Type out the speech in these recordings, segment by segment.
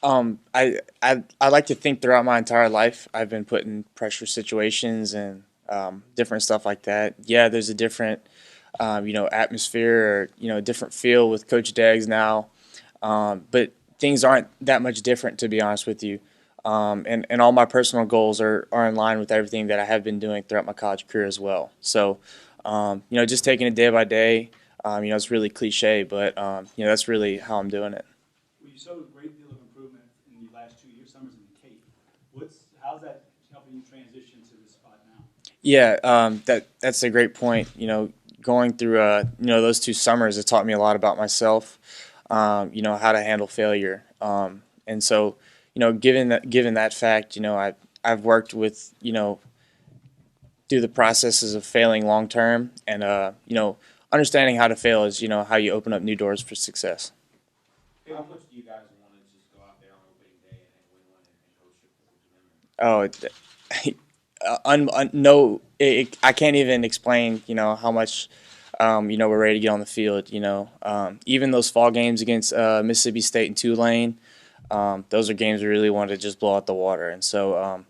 I like to think throughout my entire life I've been put in pressure situations and different stuff like that. Yeah, there's a different atmosphere or different feel with Coach Deggs now, but things aren't that much different to be honest with you. And all my personal goals are in line with everything that I have been doing throughout my college career as well. So, just taking it day by day. It's really cliche, but that's really how I'm doing it. Well, you showed a great deal of improvement in the last 2 years, summers in the Cape. How's that helping you transition to this spot now? Yeah, that's a great point. Going through those 2 summers, it taught me a lot about myself. How to handle failure. And so, given that fact, I've worked with through the processes of failing long term, and understanding how to fail is how you open up new doors for success. How much do you guys want to just go out there on opening day and win one and go ship the memory? Oh, no, I can't even explain, how much, we're ready to get on the field. Even those fall games against Mississippi State and Tulane, those are games we really want to just blow out the water. And so,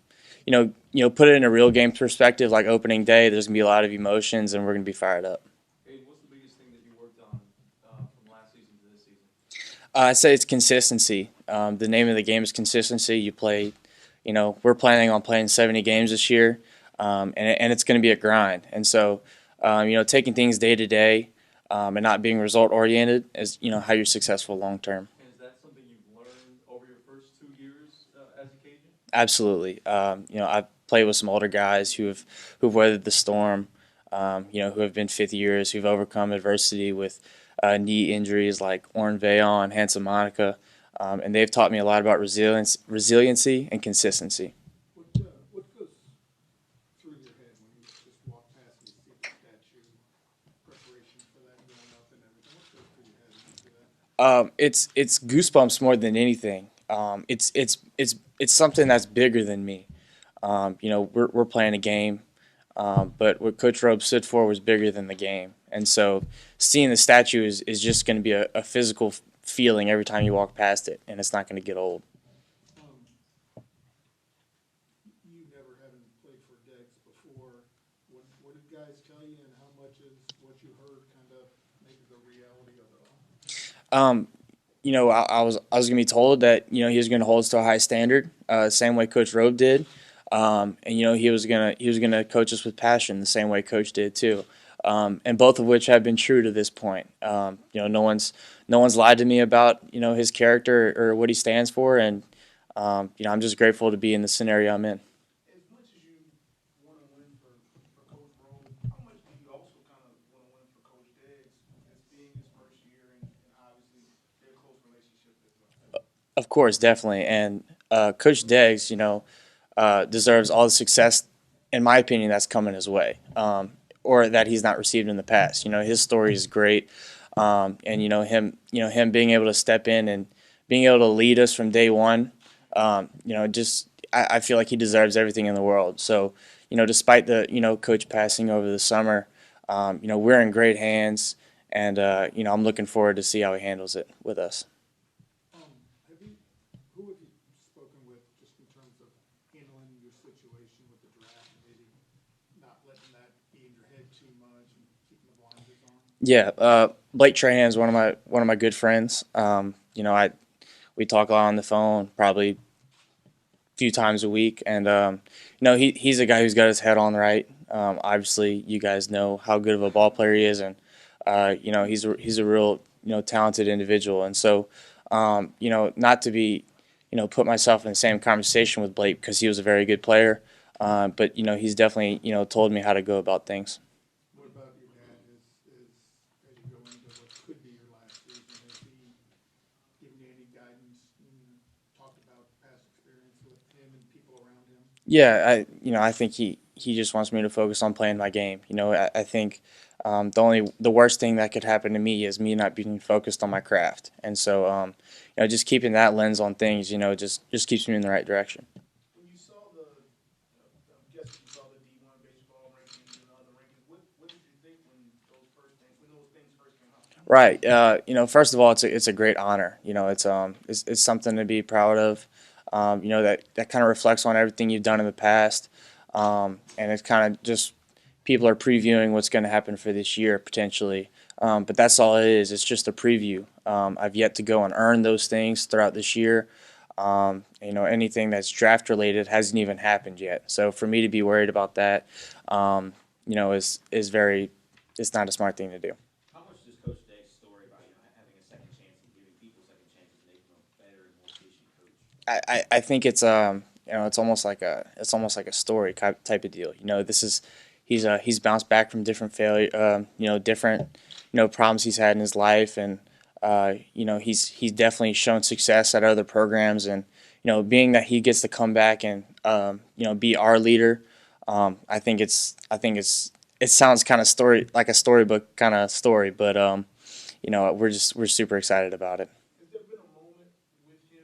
put it in a real game perspective, like opening day. There's gonna be a lot of emotions, and we're gonna be fired up. Hey, what's the biggest thing that you worked on from last season to this season? I say it's consistency. The name of the game is consistency. You play, we're planning on playing 70 games this year, and it's going to be a grind. And so, taking things day to day and not being result oriented is, how you're successful long term. And is that something you've learned over your first 2 years as a Cajun? Absolutely. I've played with some older guys who've weathered the storm. Who have been fifth years, who've overcome adversity with knee injuries like Orrin Veillon and Hansa Monica, and they've taught me a lot about resiliency, and consistency. What goes through your head when you just walk past and you see the statue, preparation for that going up and everything? What goes through your head when you see that? It's goosebumps more than anything. It's something that's bigger than me. We're playing a game, but what Coach Robe stood for was bigger than the game. And so seeing the statue is just going to be a physical feeling every time you walk past it, and it's not going to get old. Um, you never having played for Dex before. What did guys tell you, and how much is what you heard kind of maybe the reality of it all? I was going to be told that he was going to hold us to a high standard, same way Coach Robe did, and he was gonna coach us with passion, the same way Coach did too, and both of which have been true to this point. No one's lied to me about his character or what he stands for, and I'm just grateful to be in the scenario I'm in. As much as you want to win for Coach Rome, how much do you also kind of want to win for Coach Deggs as being his first year and obviously their close relationship as well? Of course, definitely, and Coach Deggs, deserves all the success, in my opinion, that's coming his way, or that he's not received in the past. His story is great, and him being able to step in and being able to lead us from day one. Just I feel like he deserves everything in the world. So, despite the coach passing over the summer, we're in great hands, and I'm looking forward to see how he handles it with us. Have you, who have you spoken with just in terms of handling your situation with the draft and maybe not letting that be in your head too much and keeping the blinders on? Yeah, Blake Trahan's one of my good friends. I we talk a lot on the phone, probably a few times a week, and he's a guy who's got his head on right. Obviously, you guys know how good of a ball player he is, and he's a real talented individual, and so not to be put myself in the same conversation with Blake because he was a very good player, but he's definitely told me how to go about things. What about your dad as you go into what could be your last season? Has he given you any guidance when you talk about past experience with him and people around him? Yeah, I think he just wants me to focus on playing my game. I think the worst thing that could happen to me is me not being focused on my craft, and so just keeping that lens on things, just keeps me in the right direction. When you saw I'm guessing you saw the D1 baseball rankings and other rankings. What did you think when those things first came out? Right. First of all, it's a great honor. It's something to be proud of. That kind of reflects on everything you've done in the past, and it's kind of just people are previewing what's going to happen for this year potentially. But that's all it is. It's just a preview. I've yet to go and earn those things throughout this year. Anything that's draft related hasn't even happened yet. So for me to be worried about that, is very. It's not a smart thing to do. How much does Coach Deg's story about having a second chance and giving people second chances make him a better and more patient coach? I think it's almost like a story type of deal. He's bounced back from different failure, different problems he's had in his life, and he's definitely shown success at other programs, and being that he gets to come back and be our leader, it sounds kind of story like a storybook kind of story, but we're super excited about it. Has there been a moment with him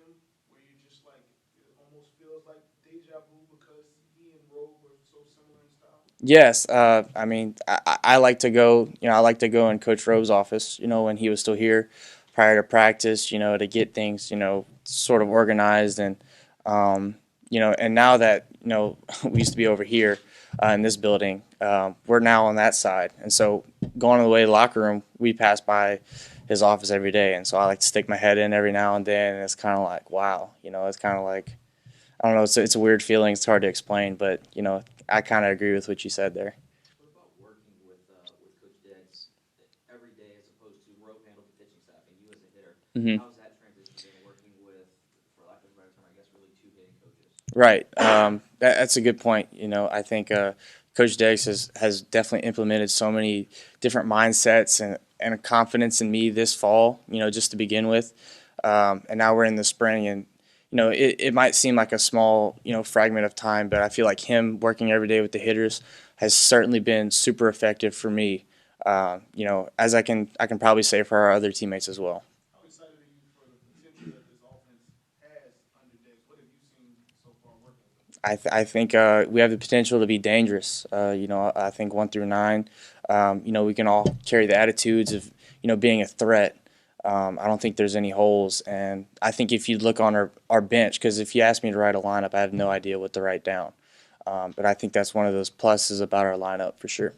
where you just like, it almost feels like deja vu because he and Rowe were so similar in style? Yes, I mean, I like to go. I like to go in Coach Rowe's office. When he was still here, prior to practice. To get things, sort of organized, and now that we used to be over here in this building, we're now on that side, and so going on the way to the locker room, we pass by his office every day, and so I like to stick my head in every now and then, and it's kind of like wow, it's kind of like I don't know, it's a weird feeling. It's hard to explain, but I kind of agree with what you said there. What about working with Coach Deggs every day as opposed to Rowe handled the pitching staff and you as a hitter? Hmm. How's that transition been working with, for lack of a better term, I guess, really two hitting coaches? Right. That's a good point. I think Coach Deggs has definitely implemented so many different mindsets and a confidence in me this fall, just to begin with. And now we're in the spring, and it might seem like a small, fragment of time, but I feel like him working every day with the hitters has certainly been super effective for me. As I can probably say for our other teammates as well. How excited are you for the potential that this offense has under Diggs? What have you seen so far working? I think we have the potential to be dangerous. I think 1 through 9. We can all carry the attitudes of being a threat. I don't think there's any holes, and I think if you look on our bench, because if you ask me to write a lineup, I have no idea what to write down. But I think that's one of those pluses about our lineup for sure.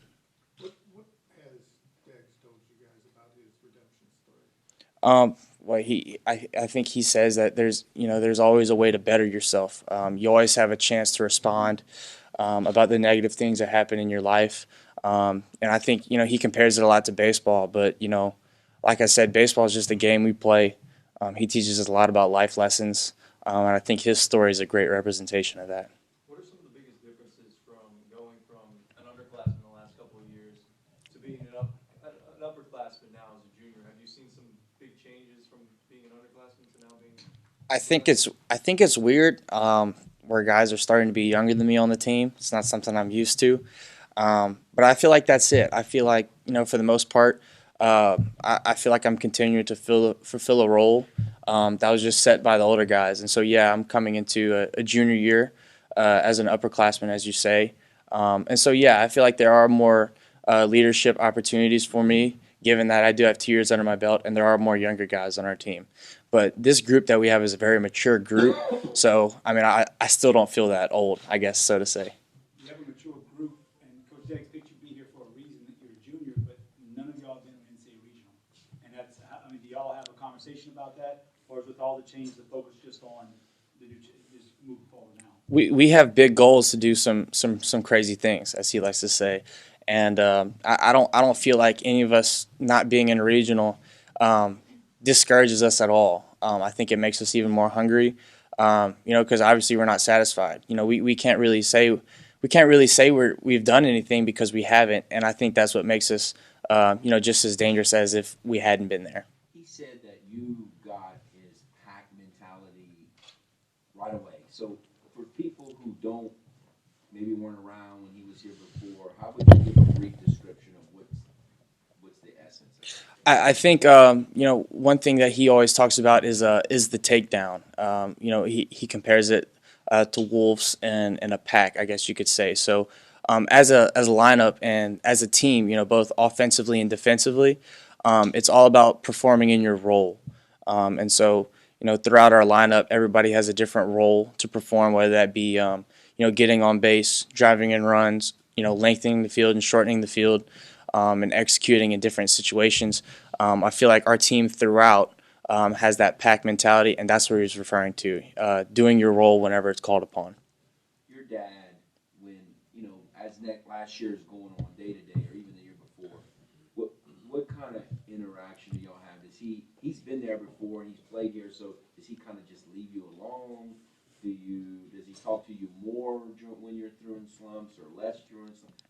What has Diggs told you guys about his redemption story? I think he says that there's always a way to better yourself. You always have a chance to respond about the negative things that happen in your life. And I think he compares it a lot to baseball, but like I said, baseball is just a game we play. He teaches us a lot about life lessons, and I think his story is a great representation of that. What are some of the biggest differences from going from an underclassman the last couple of years to being an upperclassman now as a junior? Have you seen some big changes from being an underclassman to now being? I think it's weird where guys are starting to be younger than me on the team. It's not something I'm used to, but I feel like that's it. I feel like for the most part. I feel like I'm continuing to fulfill a role that was just set by the older guys. And so, yeah, I'm coming into a junior year as an upperclassman, as you say. And so, yeah, I feel like there are more leadership opportunities for me, given that I do have 2 years under my belt, and there are more younger guys on our team. But this group that we have is a very mature group. So, I mean, I still don't feel that old, I guess, so to say. You have a mature group, and Coach Deggs picked you to be here for a reason that you're a junior, but none of y'all have been in NCAA regional. And do y'all have a conversation about that, or is with all the changes, the focus just on the new, just moving forward now? We have big goals to do some crazy things, as he likes to say, and I don't feel like any of us not being in a regional discourages us at all. I think it makes us even more hungry, because obviously we're not satisfied. We can't really say we've done anything because we haven't, and I think that's what makes us just as dangerous as if we hadn't been there. He said that you got his pack mentality right away. So for people who maybe weren't around when he was here before, how would you give a brief description of what's the essence of it? I think one thing that he always talks about is the takedown. He compares it to wolves and a pack, I guess you could say. So as a lineup and as a team, both offensively and defensively, It's all about performing in your role. And so, throughout our lineup, everybody has a different role to perform, whether that be, getting on base, driving in runs, lengthening the field and shortening the field, and executing in different situations. I feel like our team throughout has that pack mentality, and that's what he's referring to, doing your role whenever it's called upon. Your dad, when, as last year is going on day to day, or even the year before, what kind of interaction do y'all have? He's been there before and he's played here, so does he kind of just leave you alone? Does he talk to you more when you're through slumps or less during slumps?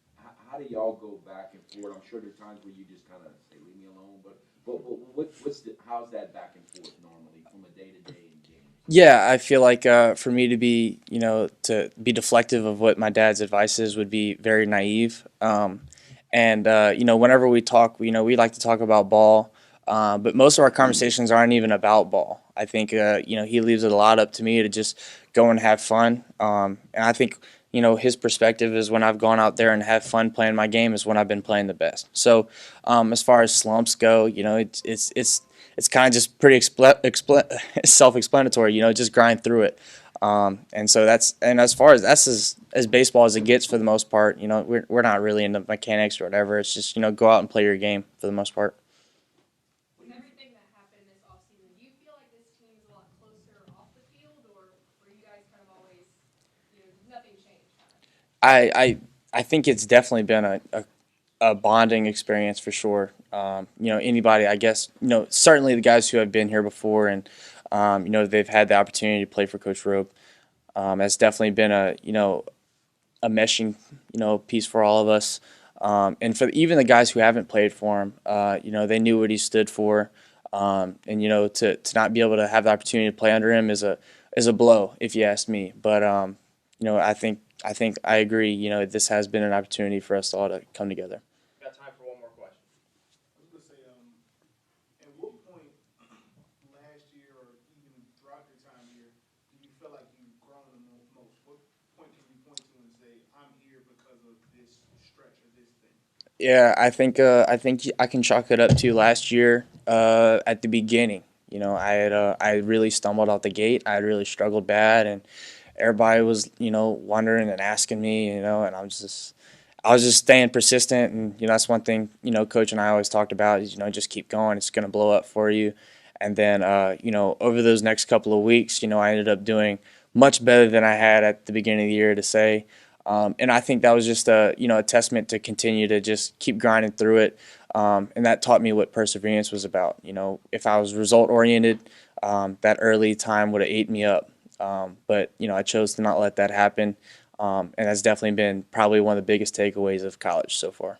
How do y'all go back and forth? I'm sure there are times where you just kind of say, leave me alone, but how's that back and forth normally from a day to day in games? Yeah, I feel like for me to be, to be deflective of what my dad's advice is would be very naive. And whenever we talk, we like to talk about ball, but most of our conversations aren't even about ball. I think, he leaves it a lot up to me to just go and have fun. And I think, his perspective is when I've gone out there and have fun playing my game is when I've been playing the best. So, as far as slumps go, it's kind of just pretty self-explanatory. Just grind through it. And so and as far as that's as baseball as it gets for the most part. We're not really into mechanics or whatever. It's just go out and play your game for the most part. With everything that happened this offseason, do you feel like this team is a lot closer off the field, or were you guys kind of always, nothing changed? I think it's definitely been a bonding experience for sure. Anybody, I guess, certainly the guys who have been here before and, they've had the opportunity to play for Coach Robe. Has definitely been a meshing, piece for all of us. And for even the guys who haven't played for him, they knew what he stood for. And, to not be able to have the opportunity to play under him is a blow, if you ask me. But, I think I agree, this has been an opportunity for us all to come together. Got time for one more question. I was gonna say, at what point last year or even throughout your time here, do you feel like you've grown the most? What point can you point to and say, I'm here because of this stretch or this thing? Yeah, I think I can chalk it up to last year at the beginning. I really stumbled out the gate. I had really struggled bad, and everybody was wondering and asking me, and I was just staying persistent, and that's one thing Coach and I always talked about is just keep going. It's gonna blow up for you, and then over those next couple of weeks, I ended up doing much better than I had at the beginning of the year to say. And I think that was just a testament to continue to just keep grinding through it. And that taught me what perseverance was about. If I was result oriented, that early time would have ate me up. But I chose to not let that happen. And that's definitely been probably one of the biggest takeaways of college so far.